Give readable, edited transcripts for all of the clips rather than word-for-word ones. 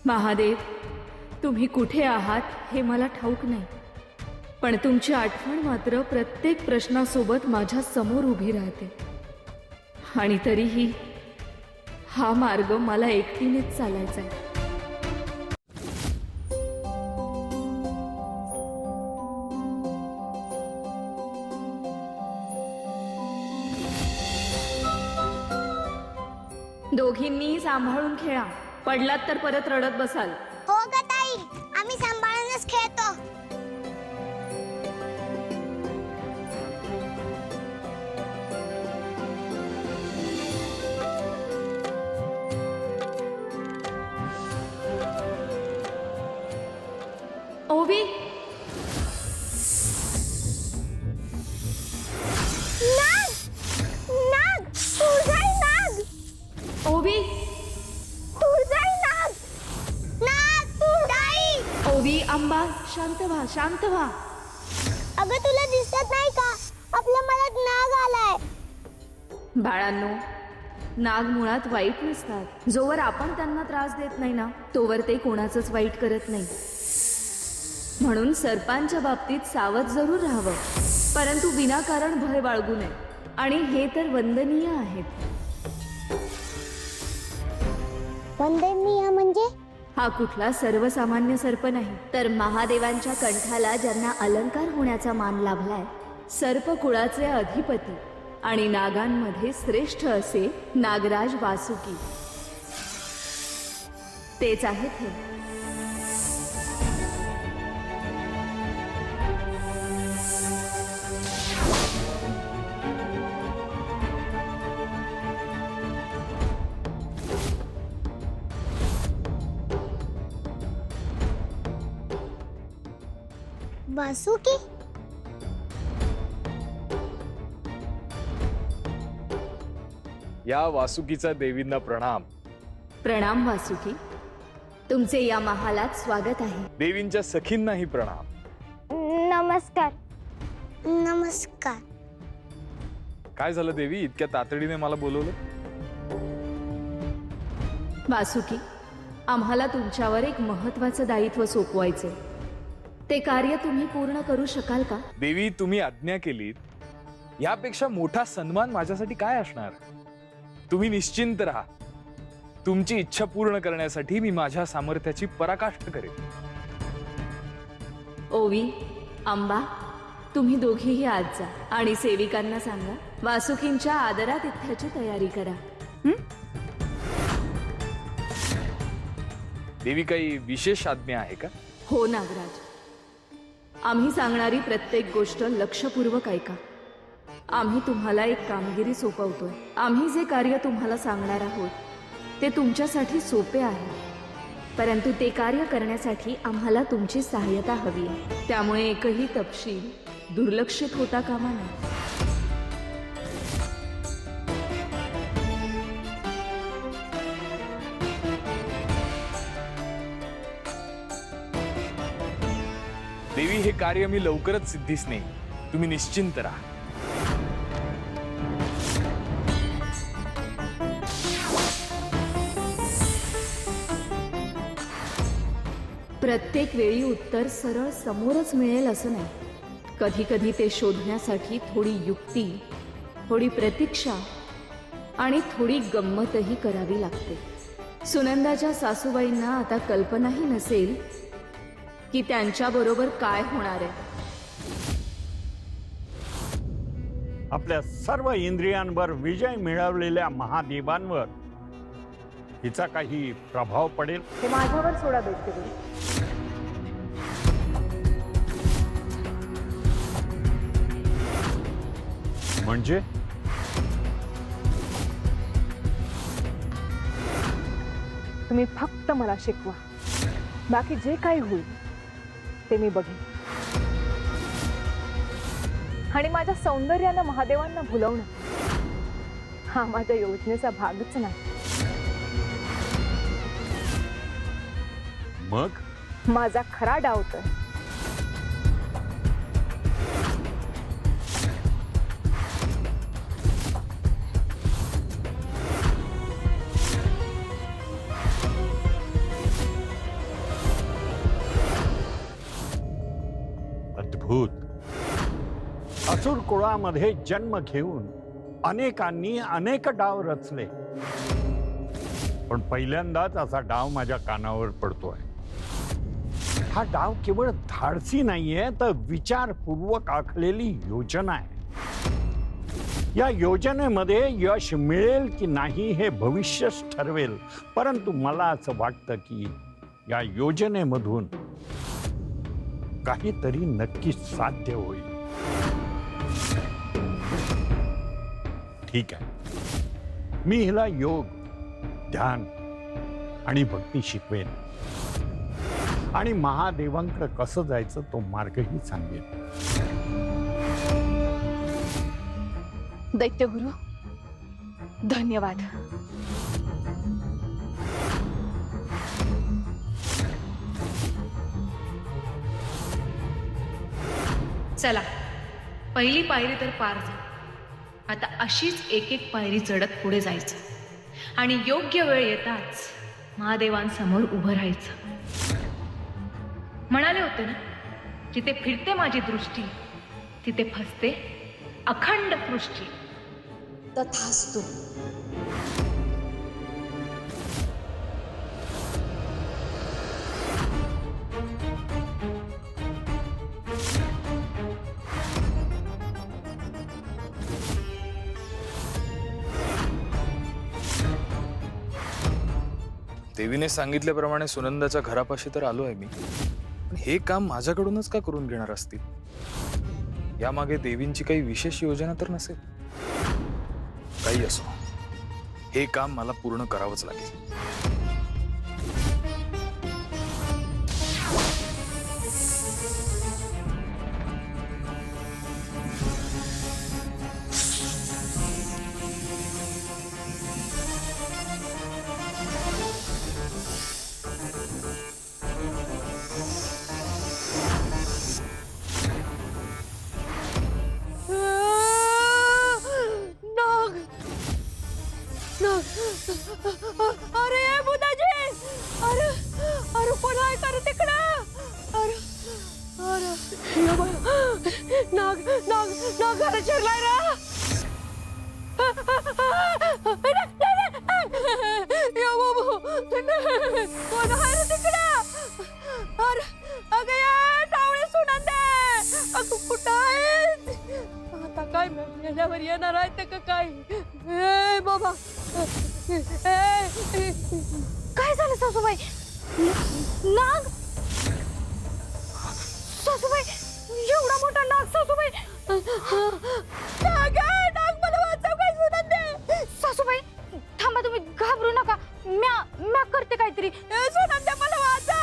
महादेव, तुम्ही कुठे आहात हे मला ठाऊक नाही, पण तुमची आठवण मात्र प्रत्येक प्रश्नासोबत माझ्या समोर उभी राहते. आणि तरीही हा मार्ग मला एकटीनेच चालायचा आहे. दोघींनीही सांभाळून खेळा, पडलात तर परत रडत बसाल. हो ग ताई, आम्ही सांभाळूनच खेळतो. ओवी, नाग, नाग, तुझाई नाग, ओवी, तुझाई नाग, नाग, तुझाई. ओवी, आंबा, शांत व्हा, शांत व्हा. अगं तुला दिसत नाही का, आपल्या मनात नाग आलाय. बाळांनो, नाग मुळात वाईट नसतात. जोवर आपण त्यांना त्रास देत नाही ना, तोवर ते कोणाचंच वाईट करत नाही. म्हणून सर्पांच्या बाबतीत सावध जरूर राहावं, परंतु विनाकारण भय बाळगू नये. आणि हे तर वंदनीय आहेत. वंदनीय म्हणजे? हा कुठला सर्वसामान्य सर्प नाही, तर महादेवांच्या कंठाला ज्यांना अलंकार होण्याचा मान लाभलाय, सर्प कुळाचे अधिपती आणि नागांमध्ये श्रेष्ठ असे नागराज वासुकी, तेच आहेत हे. वासुकी? या वासुकीचा देवींना प्रणाम. प्रणाम वासुकी, तुमचे या महालात स्वागत आहे. देवींच्या सखींनाही प्रणाम. नमस्कार. नमस्कार. काय झालं देवी, इतक्या तातडीने मला बोलवलं? वासुकी, आम्हाला तुमच्यावर एक महत्वाचं दायित्व सोपवायचे. ते कार्य तुम्ही पूर्ण करू शकाल का? देवी, तुम्ही आज्ञा केलीत, यापेक्षा मोठा सन्मान माझ्यासाठी काय असणार? तुम्ही निश्चिंत राहा. तुमची इच्छा पूर्ण करण्यासाठी मी माझ्या सामर्थ्याची पराकाष्ठ करेन. ओवी, आंबा, तुम्ही दोघीही आज जा आणि सेविकांना सांगा वासुकींच्या आदरातिथ्याची तयारी करा. देवी, काही विशेष आज्ञा आहे का? हो नागराज, आम्ही सांगणारी प्रत्येक गोष्ट लक्षपूर्वक ऐका. आम्ही तुम्हाला एक कामगिरी सोपवतोय. आम्ही जे कार्य तुम्हाला सांगणार आहोत ते तुमच्यासाठी सोपे आहे, परंतु ते कार्य करण्यासाठी आम्हाला तुमची सहाय्यता हवी आहे. त्यामुळे एकही तपशील दुर्लक्षित होता कामा नये. देवी, हे कार्य मी लवकरच सिद्धीस नेईन. तुम्ही निश्चिंत राहा. प्रत्येक वेळी उत्तर सरळ समोरच मिळेल असं नाही. कधी कधी ते शोधण्यासाठी थोडी युक्ती, थोडी प्रतीक्षा आणि थोडी गंमतही करावी लागते. सुनंदाच्या सासूबाईंना आता कल्पनाही नसेल की त्यांच्याबरोबर काय होणार आहे. आपल्या सर्व इंद्रियांवर विजय मिळवलेल्या महादेवांवर हिचा काही प्रभाव पडेल? ते माझ्यावर सोडा दैत्यगुरु. म्हणजे तुम्ही फक्त मला शिकवा, बाकी जे काही होईल ते मी बघेन. आणि माझ्या सौंदर्यानं महादेवांना भुलवणं हा माझ्या योजनेचा भागच नाही. मग माझा खरा डाव तर अद्भुत. असुर कुळामध्ये जन्म घेऊन अनेकांनी अनेक डाव रचले, पण पहिल्यांदाच असा डाव माझ्या कानावर पडतोय. हा डाव केवळ धाडसी नाहीये, तर विचारपूर्वक आखलेली योजना आहे. या योजनेमध्ये यश मिळेल की नाही हे भविष्यच ठरवेल, परंतु मला असं वाटतं की या योजनेमधून काहीतरी नक्कीच साध्य होईल. ठीक आहे, मी हिला योग, ध्यान आणि भक्ती शिकवेन आणि महादेवांकडे कसं जायचं तो मार्गही सांगेन. दैत्यगुरु, धन्यवाद. चला, पहिली पायरी तर पार झाली. आता अशीच एक एक पायरी चढत पुढे जायचं आणि योग्य वेळ येताच महादेवांसमोर उभं राहायचं. म्हणाले होते ना, जिथे फिरते माझी दृष्टी तिथे फसते अखंड सृष्टी. तथास्तु. देवीने सांगितल्याप्रमाणे सुनंदाच्या घरापाशी तर आलो आहे मी, पण हे काम माझ्याकडूनच का करून घेणार असतील? यामागे देवींची काही विशेष योजना तर नसेल? काही असो, हे काम मला पूर्ण करावंच लागेल. अरे बुधाजी, अरे अरे कोण आहे का रे तिकडं? अरे अरे नाग नाग नाग घरात शिरलाय रे. कोण आहे रे तिकडं? अरे अगं या टावळे सुनंदे, अगं कुठं आहे? आता काय मेल्यावर येणार आहे का काय? ए बाबा, काय झालं सासूबाई? नाग? सासूबाई, एवढा मोठा नाग सासूबाई? नाग आहे, नाग, मला वाचव काय सुनंदे. सासूबाई थांबा, तुम्ही घाबरू नका, म्या करते काहीतरी. सुनंदे मला वाचव.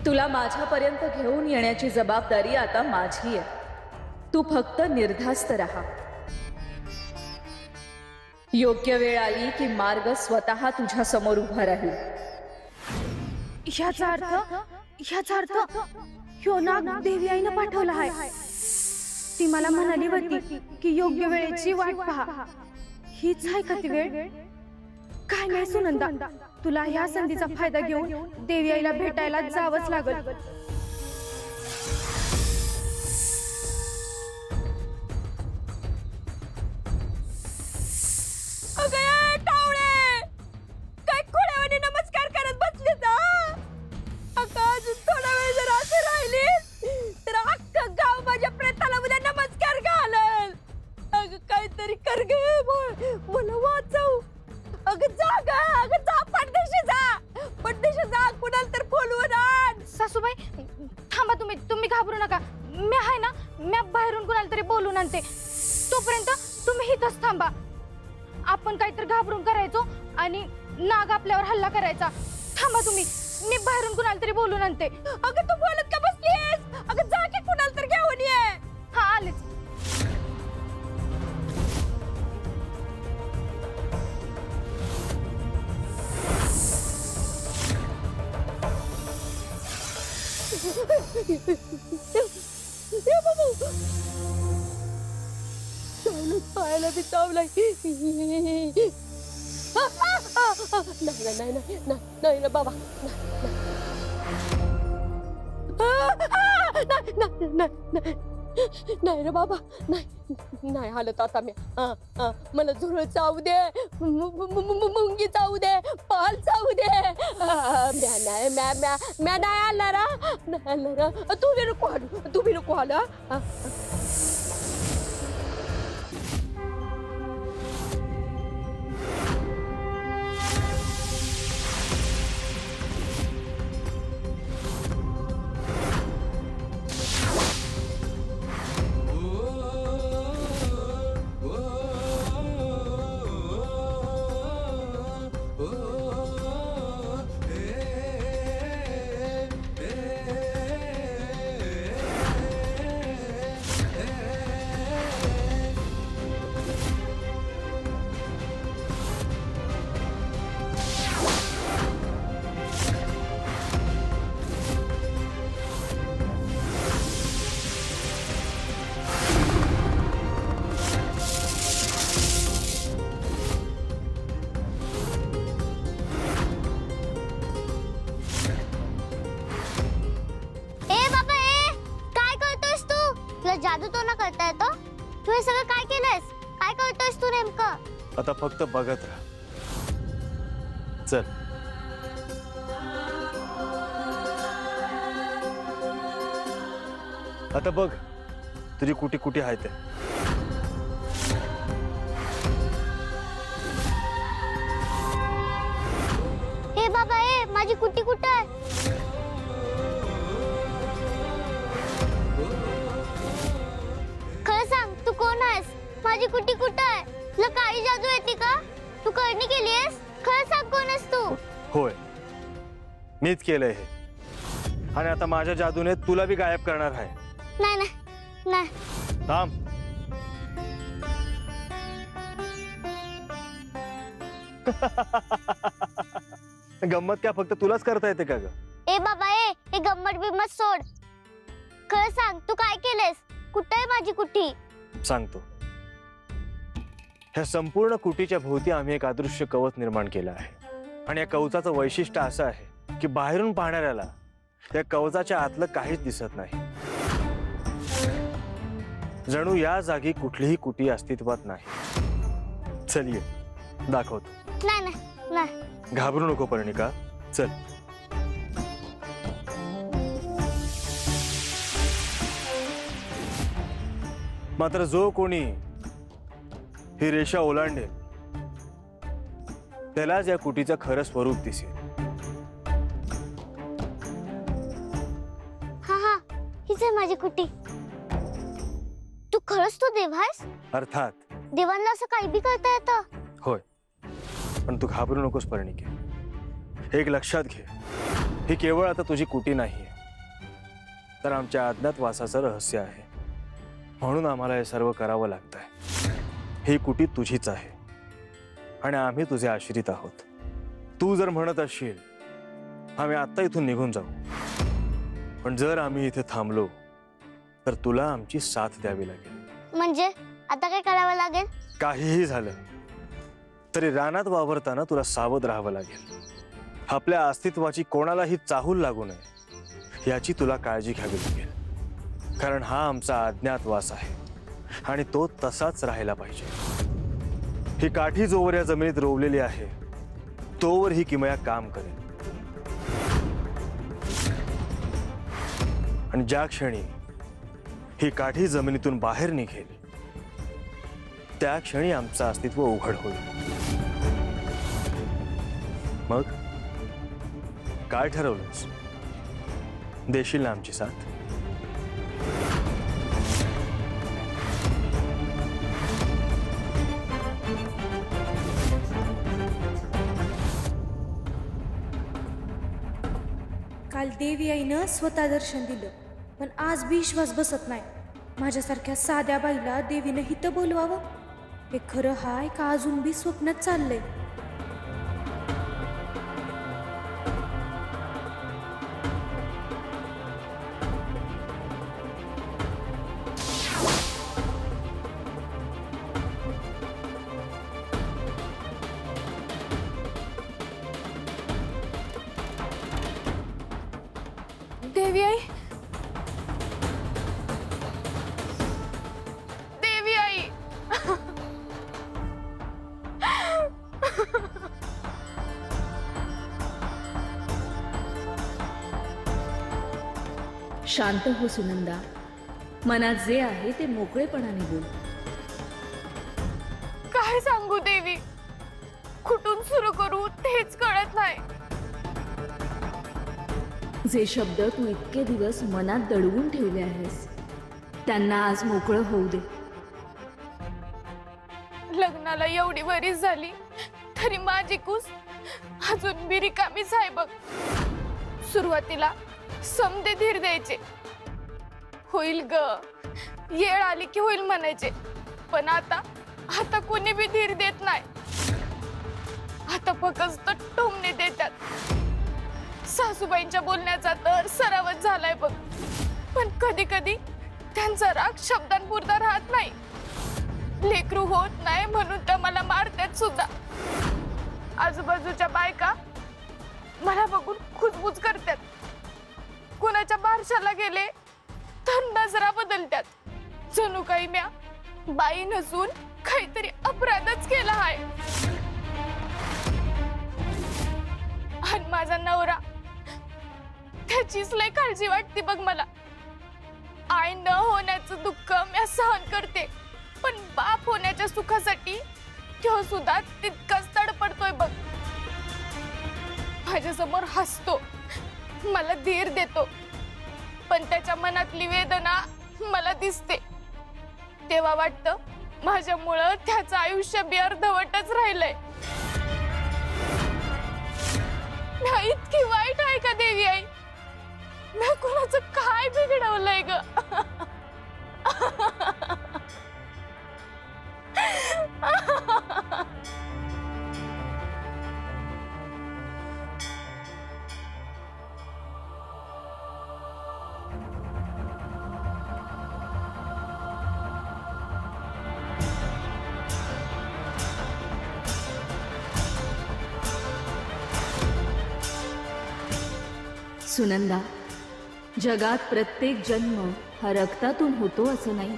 तुला माझ्यापर्यंत घेऊन येण्याची जबाबदारी आता माझी आहे. तू फक्त निर्धास्त राहा. योग्य वेळ आली की मार्ग स्वतः तुझ्या समोर उभा राहील. ह्याचा अर्थ ह्यो नाग देवी आईनं पाठवला आहे. ती मला म्हणाली होती की योग्य वेळेची वाट पहा. हीच आहे का ती वेळ? काय नाही सुनंदा, तुला ह्या संधीचा फायदा घेऊन देवी आईला भेटायला जावंच लागल. काय खोड्यावाने नमस्कार करत बसले जा? अजून थोडा वेळ जर असं राहिली तर अख्खं गाव माझ्या प्रेताला उद्या नमस्कार घालल. अगं काहीतरी कर ग, मला वाचव. अगं जा पडदेशी जा, कुणाला तर बोलवून आण. सासूबाई थांबा, तुम्ही घाबरू नका. मी आहे ना, मी बाहेरून कुणाला तरी बोलून आणते. तोपर्यंत तुम्ही इथंच थांबा. आपण काहीतरी घाबरून करायचो आणि नाग आपल्यावर हल्ला करायचा. थांबा तुम्ही, मी बाहेरून कुणाला तरी बोलून आणते. अगं तू बोलत का बसलीस? अगं जा की कुणाला तर घेऊन ये. हा आलेच. पायाला बी चावलाय. नाही ना बाबा, नाही रे बाबा, नाही हालत आता मी. मला झुरळ चावू दे, मुंगी चावू दे, पाल चावू दे. म्या नाही आला रा, नाही आला रा. तू बी नको हालू, तू बी नको हालू. जादू तो ना करता येतो. तू हे सगळं काय केलंयस? काय करतोयस तू नेमकं? आता फक्त बघत राहा. चल. आता बघ तुझी कुटी कुटी आहे ते. हे बाबा, ए माझी कुटी कुठे आहे? खरं सांग, तू कोण आहेस? माझी कुटी कुठे आहे? तुला काळी जादू येते का? तू करणी केलीयस? खरं सांग, कोण आहेस तू? होय, मीच केलंय हे. आणि आता माझ्या जादूने तुला बी गायब करणार आहे. नाही नाही नाही. थांब. गंमत क्या फक्त तुलाच करता येते का ग? ए बाबा, ए हे गंमत बिम्मत सोड. खरं सांग, तू काय केलंयस? कुठे आहे माझी कुटी? सांगतो. ह्या संपूर्ण कुटीच्या भोवती आम्ही एक अदृश्य कवच निर्माण केलं आहे. आणि या कवचाचं वैशिष्ट्य असं आहे की बाहेरून पाहणाऱ्याला या कवचाच्या आतलं काहीच दिसत नाही. जणू या जागी कुठलीही कुटी अस्तित्वात नाही. चल ये, दाखवतो. नाही नाही नाही. घाबरू नको पर्णिका, चल. मात्र जो कोणी ही रेषा ओलांडेल त्यालाच या कुटीचं खरं स्वरूप दिसेल. हा हा, हीच आहे माझी कुटी. तू खरंच तो देव आहेस? अर्थात. देवांना असं काही बी करता येतं? होय, पण तू घाबरू नकोस पर्णिके. एक लक्षात घे, ही केवळ आता तुझी कुटी नाहीये, तर आमच्या अज्ञातवासाचं रहस्य आहे. म्हणून आम्हाला हे सर्व करावं लागतंय. ही कुटी तुझीच आहे आणि आम्ही तुझे आश्रित आहोत. तू जर म्हणत असशील आम्ही आत्ता इथून निघून जाऊ, पण जर आम्ही इथे थांबलो तर तुला आमची साथ द्यावी लागेल. म्हणजे आता काय करावं लागेल? काहीही झालं तरी रानात वावरताना तुला सावध राहावं लागेल. आपल्या अस्तित्वाची कोणालाही चाहूल लागू नये याची तुला काळजी घ्यावी लागेल. कारण हा आमचा अज्ञातवास आहे आणि तो तसाच राहायला पाहिजे. ही काठी जोवर या जमिनीत रोवलेली आहे तोवर ही किमया काम करेल. आणि ज्या क्षणी ही काठी जमिनीतून बाहेर निघेल त्या क्षणी आमचं अस्तित्व उघड होईल. मग काय ठरवलंस? देशील ना आमची साथ? काल देवी आईनं स्वतः दर्शन दिलं, पण आज बी विश्वास बसत नाही. माझ्यासारख्या साध्या बाईला देवीनं हिथं बोलवावं? हे खरं हाय का अजून बी स्वप्नात चाललंय? देवी आई, देवी आई. शांत हो सुनंदा. मनात जे आहे ते मोकळेपणाने बोल. काय सांगू देवी, कुठून सुरू करू तेच कळत नाही. जे शब्द तू इतके दिवस मनात दडवून ठेवले आहेस त्यांना आज मोकळं होऊ दे. लग्नाला एवढी वरीस झाली तरी माझी कूस अजून बी रिकामीच आहे बघ. सुरुवातीला समदे धीर द्यायचे, होईल ग, येळ आली की होईल म्हणायचे. पण आता कोणी बी धीर देत नाही. आता फक्त टोमणे देतात. सासूबाईंच्या बोलण्याचा तर सरावच झालाय बघ. पण कधी कधी त्यांचा राग शब्दांपुरता राहत नाही. लेकरू होत नाही म्हणून त्या मला मारतात सुद्धा. आजूबाजूच्या बायका मला बघून खुचबुच करतात. कुणाच्या बारशाला गेले तर नजरा बदलतात. जणू काही म्या बाई नसून काहीतरी अपराधच केला आहे. आणि माझा नवरा, त्याचीच लय काळजी वाटते बघ मला. आई न होण्याचं दुःख मी सहन करते, पण बाप होण्याच्या सुखासाठी तो सुद्धा तितकाच तडपडतोय बघ. माझ्यासमोर हसतो, मला धीर देतो, पण त्याच्या मनातली वेदना मला दिसते. तेव्हा वाटतं माझ्यामुळं त्याचं आयुष्य बी अर्धवटच राहिलंय. मी इतकी वाईट आहे का देवी आई? मी कुणाचं काय बिघडवलंय ग? सुनंदा, जगात प्रत्येक जन्म हा रक्तातून होतो असं नाही.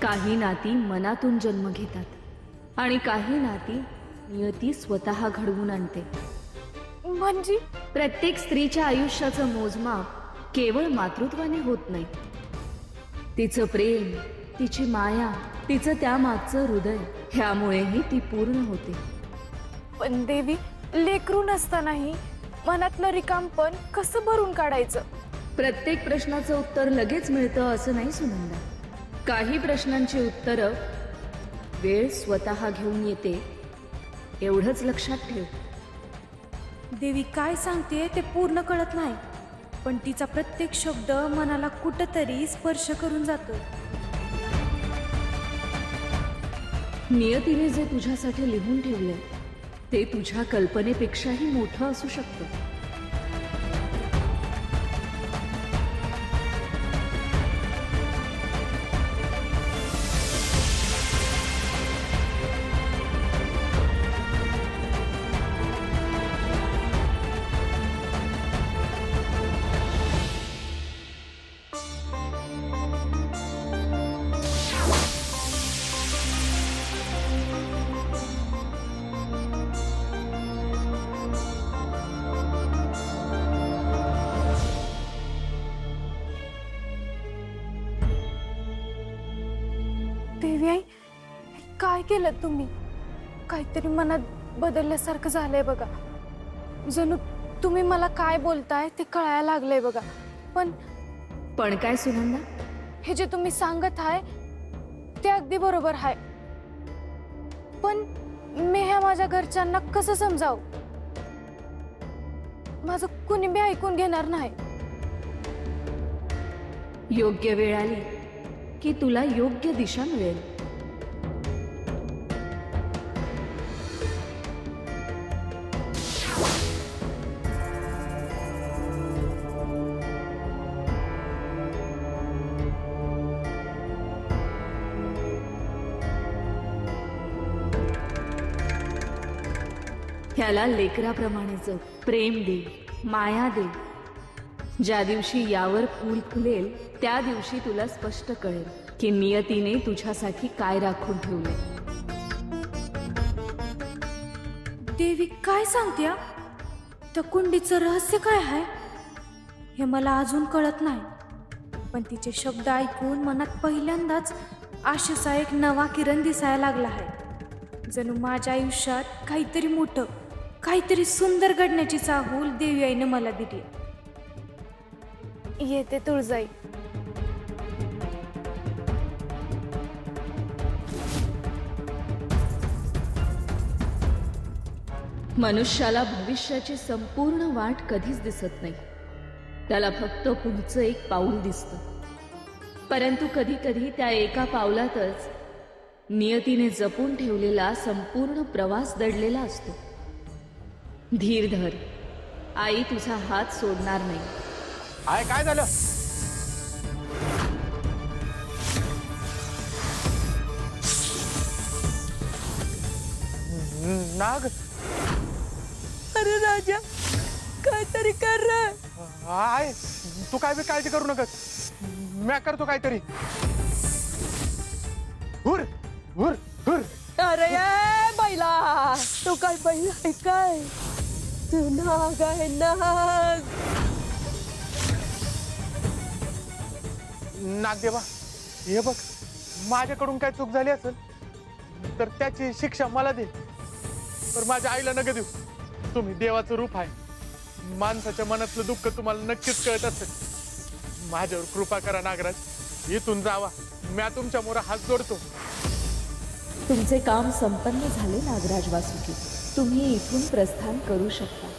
काही नाती मनातून जन्म घेतात आणि काही नाती नियती स्वतः घडवून आणते. म्हणजे प्रत्येक स्त्रीच्या आयुष्याचं मोजमाप केवळ मातृत्वाने होत नाही. तिचं प्रेम, तिची माया, तिचं त्यामागचं हृदय, ह्यामुळेही ती पूर्ण होते. पण देवी, लेकरू नसतानाही मनातलं रिकामपण कसं भरून काढायचं? प्रत्येक प्रश्नाचं उत्तर लगेच मिळतं असं नाही सुनंदा. काही प्रश्नांची उत्तरं वेळ स्वतः घेऊन येते, एवढंच लक्षात ठेव. देवी काय सांगते ते पूर्ण कळत नाही, पण तिचा प्रत्येक शब्द मनाला कुठंतरी स्पर्श करून जातो. नियतीने जे तुझ्यासाठी लिहून ठेवले ते तुझ्या कल्पनेपेक्षाही मोठं असू शकतं. देवी आई, काय केलं तुम्ही? काहीतरी मनात बदलल्यासारखं झालंय बघा. जणू तुम्ही मला काय बोलताय ते कळायला लागलंय बघा. पण काय सुनंदा? हे जे तुम्ही सांगत आहे ते अगदी बरोबर आहे, पण मी ह्या माझ्या घरच्यांना कसं समजावं? माझं कुणी बी ऐकून घेणार नाही. योग्य वेळ आली की तुला योग्य दिशा मिळेल. ह्याला लेकराप्रमाणे जग, प्रेम दे, माया दे. ज्या दिवशी यावर फूल फुलेल त्या दिवशी तुला स्पष्ट कळेल की नियतीने तुझ्यासाठी काय राखून ठेवले. देवी काय सांगत्या? त्या कुंडीचं रहस्य काय आहे हे मला अजून कळत नाही, पण तिचे शब्द ऐकून मनात पहिल्यांदाच आशेचा एक नवा किरण दिसायला लागला आहे. जणू माझ्या आयुष्यात काहीतरी मोठं, काहीतरी सुंदर घडण्याची चाहूल देवी आईने मला दिली. येते तुळजाई. मनुष्याला भविष्याची संपूर्ण वाट कधीच दिसत नाही. त्याला फक्त पुढचं एक पाऊल दिसतं. परंतु कधी कधी त्या एका पावलातच नियतीने जपून ठेवलेला संपूर्ण प्रवास दडलेला असतो. धीर धर, आई तुझा हात सोडणार नाही. आय काय झालं? नाग. अरे राजा काहीतरी कर रे. आय तू काय बी काळजी करू नका, मी करतो काहीतरी. हुर हुर हुर. अरे ये बैला, तू काय बैल आहे काय? तू नाग आहे नाग. नागदेवा हे बघ, माझ्याकडून काय चूक झाली असेल तर त्याची शिक्षा मला दे, पण माझ्या आईला नका देऊ. तुम्ही देवाचं रूप आहे, माणसाच्या मनातलं दुःख तुम्हाला नक्कीच कळत असेल. माझ्यावर कृपा करा नागराज, इथून जावा. मी तुमच्या मोरा हात जोडतो. तुमचे काम संपन्न झाले नागराज वासुकी. तुम्ही इथून प्रस्थान करू शकता.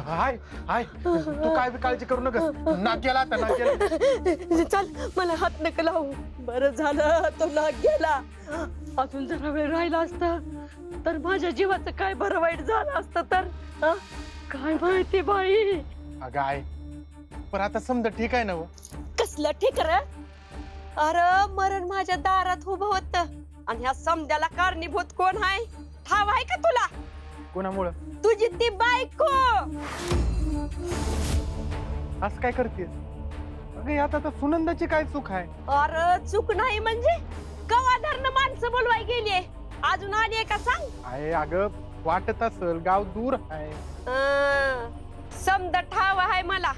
हाय हाय तू काय बी काळजी करू नका. नाग गेला आता, नाग गेला. चल मला हात नका लावू. बरं झालं तो नाग गेला. अजून जरा वेळ राहिला असता तर माझ्या जीवाचं काय बरं वाईट झालं असतं तर. काय माहिती बाई. अगं आहे पण आता समजा ठीक आहे ना. कसलं ठीक रे? अरे मरण माझ्या दारात उभं होत आणि ह्या समद्याला कारणीभूत कोण आहे ठाव आहे का तुला? कोणामुळं? तुझी ती बायको. असं काय करतेस? अगं यात आता सुनंदाची काय चूक आहे? अरे चूक नाही म्हणजे कवा धरणं माणसं बोलवाय गेली, अजून आली का सांग? आहे अगं वाटत असल, गाव दूर आहे. समद ठाव आहे मला.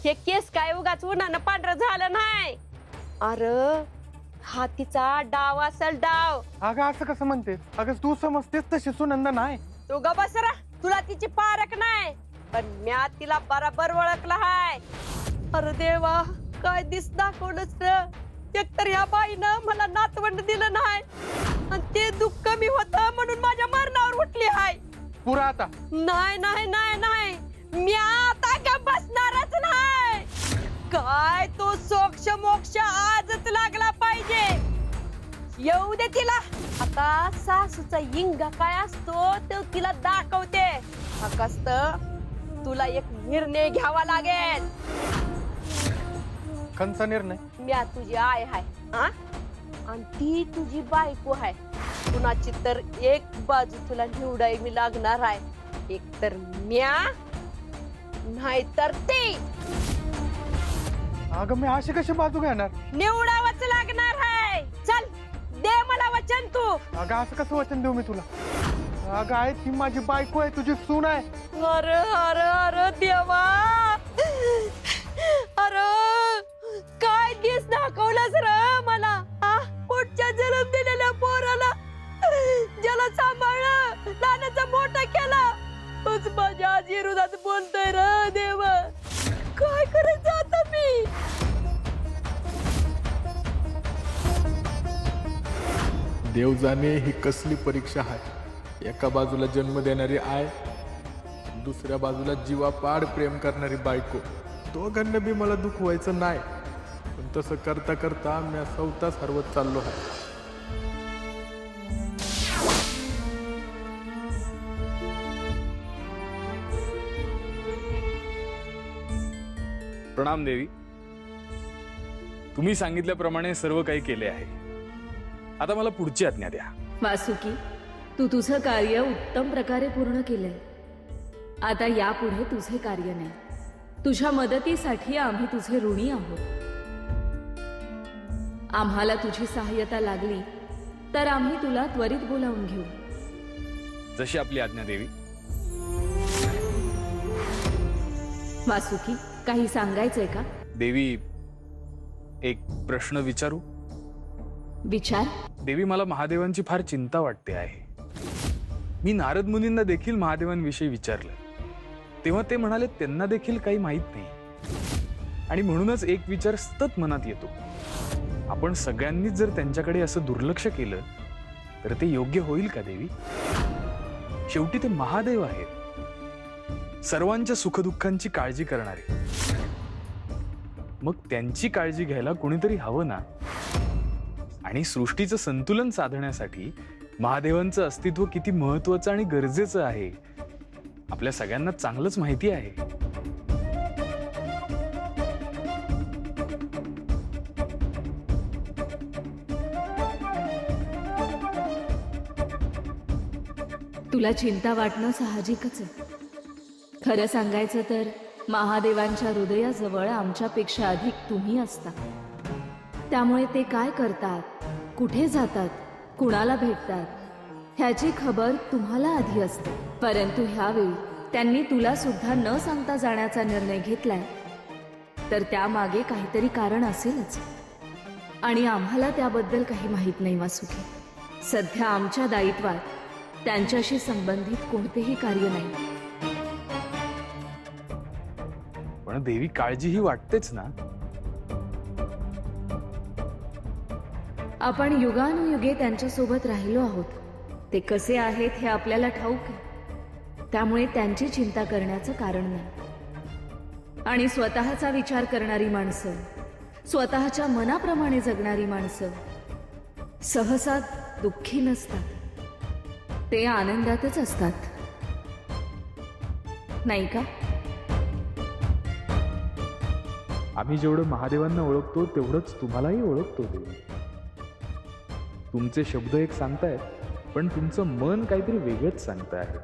हे केस काय उगाच उन्हानं पांढरं झालं नाही. अरे हा तिचा डाव असेल डाव. अगं असं कसं म्हणतेस? अगं तू समजतेस तशी सुनंदा नाही. तू ग बसरा, तुला तिची पारख नाही पण म्या तिला बराबर ओळखला हाय. अरे देवा काय दिस दाखवलंच र. एकतर या बाईनं मला नातवंड दिलं नाही आणि ते दुःख कमी होत म्हणून माझ्या मरणावर उठली हाय. पुरा आता नाही नाही नाही नाही, मी आता का बसणारच नाही. काय तो सोक्ष मोक्ष आजच लागला पाहिजे. येऊ दे तिला. आता सासूचा इंगा काय असतो तो तिला दाखवते. फक्त तुला एक निर्णय घ्यावा लागेल. कंचा निर्णय? मी तुझी आई हाय आणि ती तुझी बायको आहे. कुणाची तर एक बाजू तुला निवडाय मी लागणार आहे. एक तर म्या नाही तर ती. अगं मी अशी कशी बाजू घेणार? निवडावंच लागणार आहे. चल दे मला वचन तू. अगं असं कसं वचन देऊ मी तुला? अगं आहे ती माझी बायको आहे, तुझी सून आहे. अरे अरे अरे देवा. अरे काय दिस दाखवलंस र मला. पुढच्या जन्म दिलेल्या पोराला ज्याला सांभाळलं, लहानाचा मोठा केला, तोच माझ्या आजी विरोधात बोलतोय र देवा. काय करायचं आता मी? देव जाणे ही कसली परीक्षा आहे. एका बाजूला जन्म देणारी आय, दुसऱ्या बाजूला जीवापाड प्रेम करणारी बायको. दोघांना बी मला दुःख व्हायचं नाही, पण तसं करता करता मी स्वतःच हरवत चाललो आहे. प्रणाम देवी. तुम्ही सांगितल्याप्रमाणे सर्व काही केले आहे. आता मला पुढची आज्ञा द्या. वासुकी, तू तुझं कार्य उत्तम प्रकारे पूर्ण केलंय. आता यापुढे तुझे कार्य नाही. तुझ्या मदतीसाठी आम्ही तुझे ऋणी आहोत. आम्हाला तुझी सहाय्यता लागली तर आम्ही तुला त्वरित बोलावून घेऊ. जशी आपली आज्ञा देवी. वासुकी, काही सांगायचंय का? देवी, एक प्रश्न विचारू? विचार. देवी, मला महादेवांची फार चिंता वाटते आहे. मी नारद मुनींना देखील महादेवांविषयी विचारलं, तेव्हा ते म्हणाले त्यांना देखील काही माहीत नाही. आणि म्हणूनच एक विचार सतत मनात येतो. आपण सगळ्यांनीच जर त्यांच्याकडे असं दुर्लक्ष केलं तर ते योग्य होईल का देवी? शेवटी ते महादेव आहेत, सर्वांच्या सुखदुःखांची काळजी करणारे. मग त्यांची काळजी घ्यायला कोणीतरी हवं ना. आणि सृष्टीचं संतुलन साधण्यासाठी महादेवांचं अस्तित्व किती महत्वाचं आणि गरजेचं आहे आपल्या सगळ्यांना चांगलंच माहिती आहे. तुला चिंता वाटणं साहजिकच आहे. खरं सांगायचं तर महादेवांच्या हृदयाजवळ आमच्यापेक्षा अधिक तुम्ही असता. त्यामुळे ते काय करतात, कुठे जातात, कुणाला भेटतात ह्याची खबर तुम्हाला आधी असते. परंतु ह्यावेळी त्यांनी तुला सुद्धा न सांगता जाण्याचा निर्णय घेतलाय तर त्यामागे काहीतरी कारण असेलच. आणि आम्हाला त्याबद्दल काही माहीत नाही वासुकी. सध्या आमच्या दायित्वात त्यांच्याशी संबंधित कोणतेही कार्य नाही. पण देवी, काळजी ही वाटतेच ना. आपण युगानुयुगे त्यांच्यासोबत राहिलो आहोत. ते कसे आहेत हे आपल्याला ठाऊक आहे. त्यामुळे त्यांची चिंता करण्याचं कारण नाही. आणि स्वतःचा विचार करणारी माणसं, स्वतःच्या मनाप्रमाणे जगणारी माणसं सहसा दुःखी नसतात. ते आनंदातच असतात, नाही का? आम्ही जेवढं महादेवांना ओळखतो तेवढंच तुम्हालाही ओळखतो देवी. तुमचे शब्द एक सांगतायत, पण तुमचं मन काहीतरी वेगळंच सांगत आहे.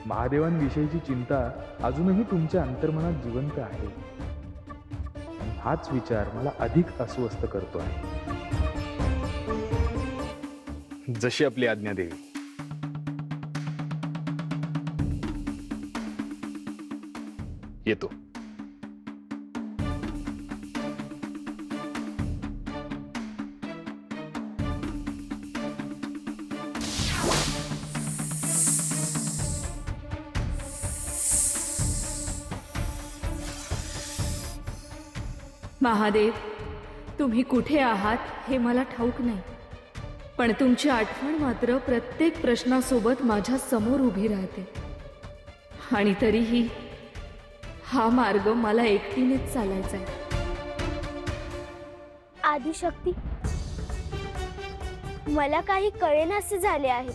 महादेवांविषयीची चिंता अजूनही तुमच्या अंतर्मनात जिवंत आहे. हाच विचार मला अधिक अस्वस्थ करतो आहे. जशी आपली आज्ञा देवी. येतो. महादेव, तुम्ही कुठे आहात हे मला ठाऊक नाही. पण तुमची आठवण मात्र प्रत्येक प्रश्नासोबत माझ्या समोर उभी राहते. आणि तरीही हा मार्ग मला एकटीनेच चालायचा आहे. आदिशक्ती, मला काही कळेनासे झाले आहे.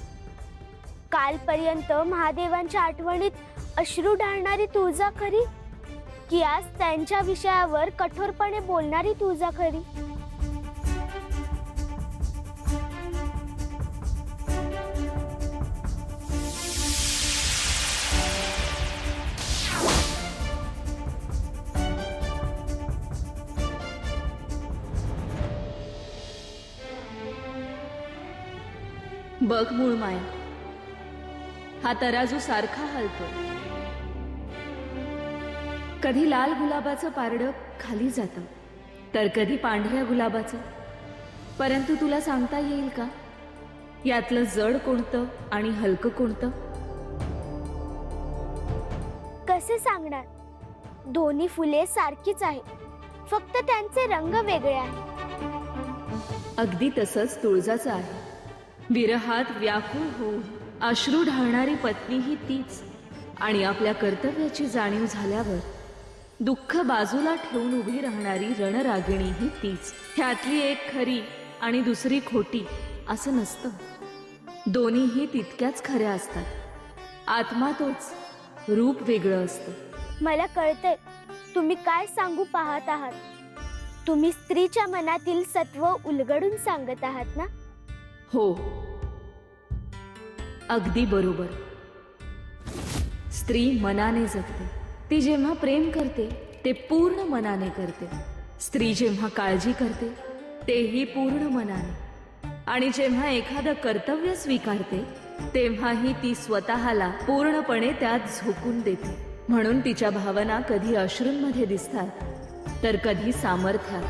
कालपर्यंत महादेवांच्या आठवणीत अश्रू ढाळणारी तुळजा खरी, की आज त्यांच्या विषयावर कठोरपणे बोलणारी तुळजा खरी? बघ मूळमाय, हा तराजू सारखा हलतो. कधी लाल गुलाबाचं पारडं खाली जातं तर कधी पांढऱ्या गुलाबाचं. परंतु तुला सांगता येईल का यातलं जड कोणतं आणि हलकं कोणतं? कसे सांगणार? दोन्ही फुले सारखीच आहेत, फक्त त्यांचे रंग वेगळे आहेत. अगदी तसंच तुळजाचं आहे. विरहात व्याकुळ होऊन अश्रू ढाळणारी पत्नी ही तीच, आणि आपल्या कर्तव्याची जाणीव झाल्यावर दुःख बाजूला ठेवून उभी राहणारी रणरागिणी ही तीच. ह्यातली एक खरी आणि दुसरी खोटी असं नसतं. दोन्हीही तितक्याच खऱ्या असतात. आत्मा तोच, रूप वेगळं असतं. मला कळतंय तुम्ही काय सांगू पाहत आहात. तुम्ही स्त्रीच्या मनातील सत्व उलगडून सांगत आहात ना? हो, अगदी बरोबर. स्त्री मनाने जगते. ती जेव्हा प्रेम करते ते पूर्ण मनाने करते. स्त्री जेव्हा काळजी करते तेही पूर्ण मनाने. आणि जेव्हा एखादं कर्तव्य स्वीकारते तेव्हाही ती स्वतःला पूर्णपणे त्यात झोकून देते. म्हणून तिच्या भावना कधी अश्रूंमध्ये दिसतात तर कधी सामर्थ्यात.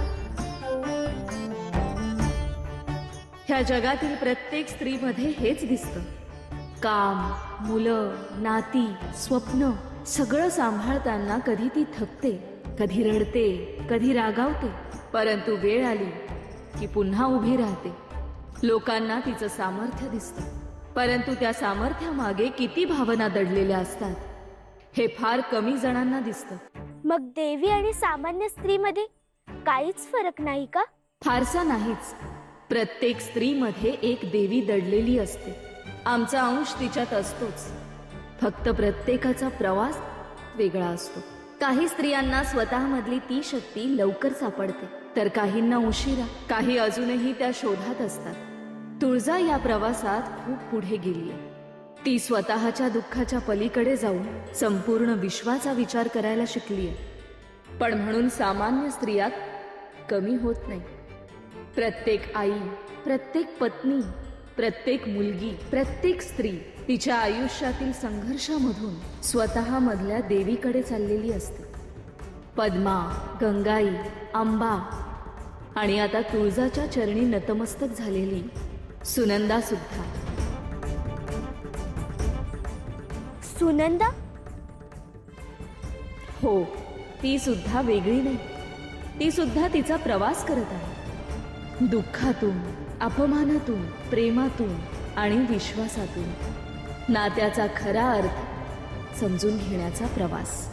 ह्या जगातील प्रत्येक स्त्रीमध्ये हेच दिसतं. काम, मुलं, नाती, स्वप्न सगळं सांभाळताना कधी ती थकते, कधी रडते, कधी रागावते. परंतु वेळ आली की पुन्हा उभी राहते. लोकांना तिचं सामर्थ्य दिसतं, परंतु त्या सामर्थ्यामागे किती भावना दडलेल्या असतात हे फार कमी जणांना दिसतं. मग देवी आणि सामान्य स्त्रीमध्ये काहीच फरक नाही का? फारसा नाहीच. प्रत्येक स्त्रीमध्ये एक देवी दडलेली असते. आमचा अंश तिच्यात असतोच. फक्त प्रत्येकाचा प्रवास वेगळा असतो. काही स्त्रियांना स्वतःमधली ती शक्ती लवकर सापडते तर काहींना उशिरा. काही अजूनही त्या शोधात असतात. तुळजा या प्रवासात खूप पुढे गेलीये. ती स्वतःच्या दुःखाच्या पलीकडे जाऊन संपूर्ण विश्वाचा विचार करायला शिकलीये. पण म्हणून सामान्य स्त्रिया कमी होत नाही. प्रत्येक आई, प्रत्येक पत्नी, प्रत्येक मुलगी, प्रत्येक स्त्री तिच्या आयुष्यातील संघर्षामधून स्वतःमधल्या देवीकडे चाललेली असते. पद्मा, गंगाई, अंबा आणि आता तुळजाच्या चरणी नतमस्तक झालेली सुनंदा सुद्धा. सुनंदा? हो, ती सुद्धा वेगळी नाही. ती सुद्धा तिचा प्रवास करत आहे. दुःखातून, अपमानातून, प्रेमातून आणि विश्वासातून नात्याचा खरा अर्थ समजून घेण्याचा प्रवास.